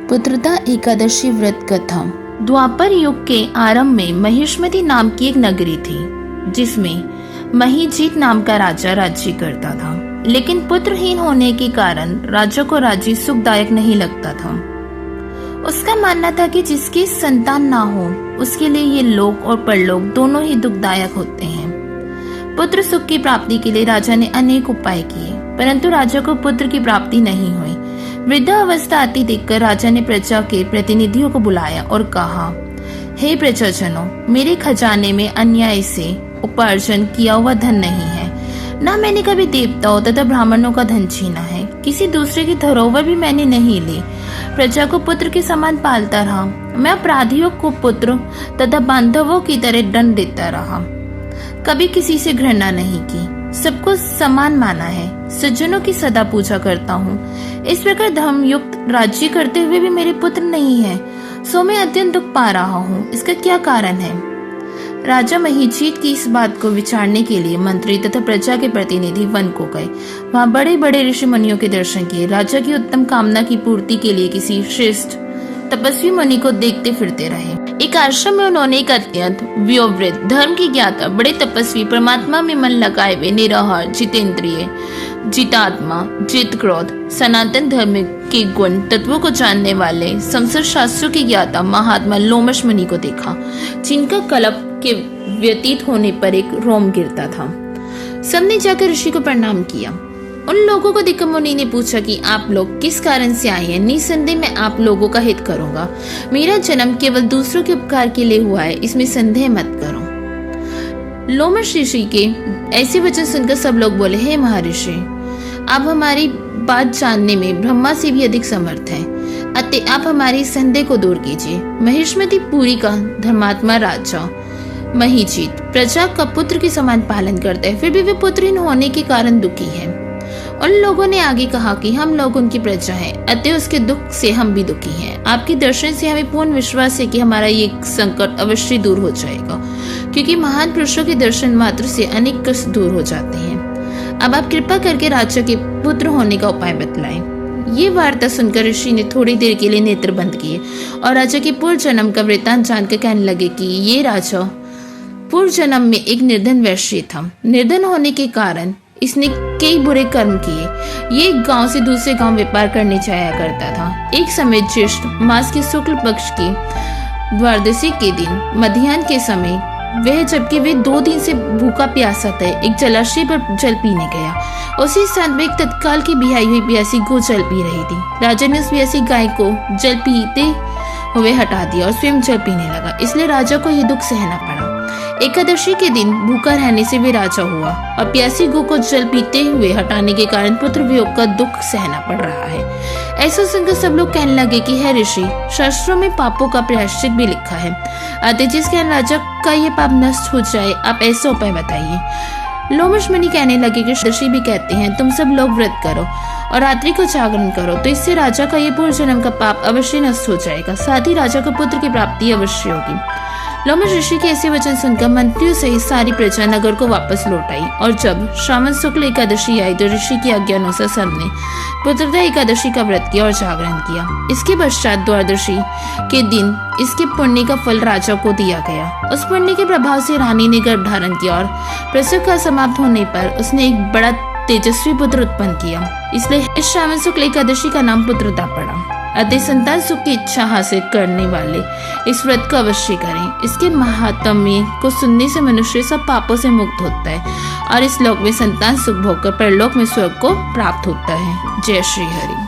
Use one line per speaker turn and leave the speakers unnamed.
पुत्रदा एकादशी व्रत कथा। द्वापर युग के आरंभ में महिष्मति नाम की एक नगरी थी, जिसमें महीजीत नाम का राजा राज्य करता था। लेकिन पुत्रहीन होने के कारण राजा को राज्य सुखदायक नहीं लगता था। उसका मानना था कि जिसकी संतान ना हो, उसके लिए ये लोक और परलोक दोनों ही दुखदायक होते हैं। पुत्र सुख की प्राप्ति के लिए राजा ने अनेक उपाय किए, परंतु राजा को पुत्र की प्राप्ति नहीं हुई। वृद्धा अवस्था आती देखकर राजा ने प्रजा के प्रतिनिधियों को बुलाया और कहा, हे प्रजाजनों, मेरे खजाने में अन्याय से उपार्जन किया हुआ धन नहीं है। न मैंने कभी देवताओं तथा ब्राह्मणों का धन छीना है। किसी दूसरे की धरोहर भी मैंने नहीं ली। प्रजा को पुत्र के समान पालता रहा। मैं अपराधियों को पुत्र तथा बांधवों की तरह दंड देता रहा। कभी किसी से घृणा नहीं की, सबको समान माना है। सज्जनों की सदा पूजा करता हूँ। इस प्रकार धर्मयुक्त राज्य करते हुए भी मेरे पुत्र नहीं है, सो मैं अत्यंत दुख पा रहा हूँ। इसका क्या कारण है? राजा महीजीत की इस बात को विचारने के लिए मंत्री तथा प्रजा के प्रतिनिधि वन को गए। वहाँ बड़े बड़े ऋषि मुनियों के दर्शन किए। राजा की उत्तम कामना की पूर्ति के लिए किसी श्रेष्ठ तपस्वी मुनि को देखते फिरते रहे। एक आश्रम में उन्होंने एक अत्यंत व्योवृत, धर्म की ज्ञाता, बड़े तपस्वी, परमात्मा में मन लगाए हुए, निराहार, जितेंद्रिय, जितात्मा, जित क्रोध, सनातन धर्म के गुण तत्वों को जानने वाले, संसार शास्त्रों की ज्ञाता महात्मा लोमश मुनि को देखा, जिनका कल्प के व्यतीत होने पर एक रोम गिरता था। सबने जाकर ऋषि को प्रणाम किया। उन लोगों को देखकर मुनि ने पूछा कि आप लोग किस कारण से आए हैं? निसंदेह मैं आप लोगों का हित करूंगा। मेरा जन्म केवल दूसरों के उपकार के लिए हुआ है, इसमें संदेह मत करो। लोमश ऋषि के ऐसे वचन सुनकर सब लोग बोले, हे महर्षि, आप हमारी बात जानने में ब्रह्मा से भी अधिक समर्थ हैं, अतः आप हमारी संदेह को दूर कीजिए। महिष्मति पुरी का धर्मात्मा राजा महीजीत प्रजा का पुत्र के समान पालन करता है, फिर भी वे पुत्रहीन होने के कारण दुखी है। उन लोगों ने आगे कहा कि हम लोग उनकी प्रजा हैं, अतः उसके दुख से हम भी दुखी हैं। आपके दर्शन से हमें पूर्ण विश्वास है कि हमारा ये संकट अवश्य दूर हो जाएगा, क्योंकि महान पुरुषों के दर्शन मात्र से अनेक कष्ट दूर हो जाते हैं। अब आप कृपा करके राजा के पुत्र होने का उपाय बतलाएं। ये वार्ता सुनकर ऋषि ने थोड़ी देर के लिए नेत्र बंद किए और राजा के पूर्व जन्म का वृत्तांत जानकर कहने लगे कि ये राजा पूर्व जन्म में एक निर्धन वैश्य था। निर्धन होने के कारण इसने कई बुरे कर्म किए। ये एक गांव से दूसरे गांव व्यापार करने जाया करता था। एक समय ज्येष्ठ मास के शुक्ल पक्ष की द्वादशी के दिन मध्याह्न के समय वह, जबकि वे 2 दिन से भूखा प्यासा था, एक जलाशय पर जल पीने गया। उसी स्थान पर एक तत्काल की बिहाई हुई प्यासी गौ जल पी रही थी। राजा ने उस प्यासी गाय को जल पीते हुए हटा दिया और स्वयं जल पीने लगा। इसलिए राजा को यह दुख सहना पड़ा। एकादशी के दिन भूखा रहने से वे राजा हुआ और प्यासी गौ को जल पीते हुए हटाने के कारण पुत्र वियोग का दुख सहना पड़ रहा है। ऐसा सुनकर सब लोग कहने लगे कि हे ऋषि, शास्त्रों में पापों का प्रायश्चित भी लिखा है, अतः जिस कारण राजा का ये पाप नष्ट हो जाए, आप ऐसा उपाय बताइए। लोमश मुनि कहने लगे कि ऋषि भी कहते हैं, तुम सब लोग व्रत करो और रात्रि को जागरण करो, तो इससे राजा का ये पूर्व जन्म का पाप अवश्य नष्ट हो जाएगा, साथ ही राजा को पुत्र की प्राप्ति अवश्य होगी। लोमश ऋषि के ऐसे वचन सुनकर मंत्रियों सहित सारी प्रजा नगर को वापस लौट आई। और जब श्रावण शुक्ल एकादशी आई तो ऋषि की आज्ञा अनुसार सबने पुत्रदा एकादशी का व्रत किया और जागरण किया। इसके पश्चात द्वादशी के दिन इसके पुण्य का फल राजा को दिया गया। उस पुण्य के प्रभाव से रानी ने गर्भ धारण किया और प्रसव का समाप्त होने पर उसने एक बड़ा तेजस्वी पुत्र उत्पन्न किया। इसलिए इस श्रावण शुक्ल एकादशी का नाम पुत्रदा पड़ा। अतः संतान सुख की इच्छा हासिल करने वाले इस व्रत को अवश्य करें। इसके महात्म्य को सुनने से मनुष्य सब पापों से मुक्त होता है और इस लोक में संतान सुख भोगकर परलोक में स्वर्ग को प्राप्त होता है। जय श्री हरि।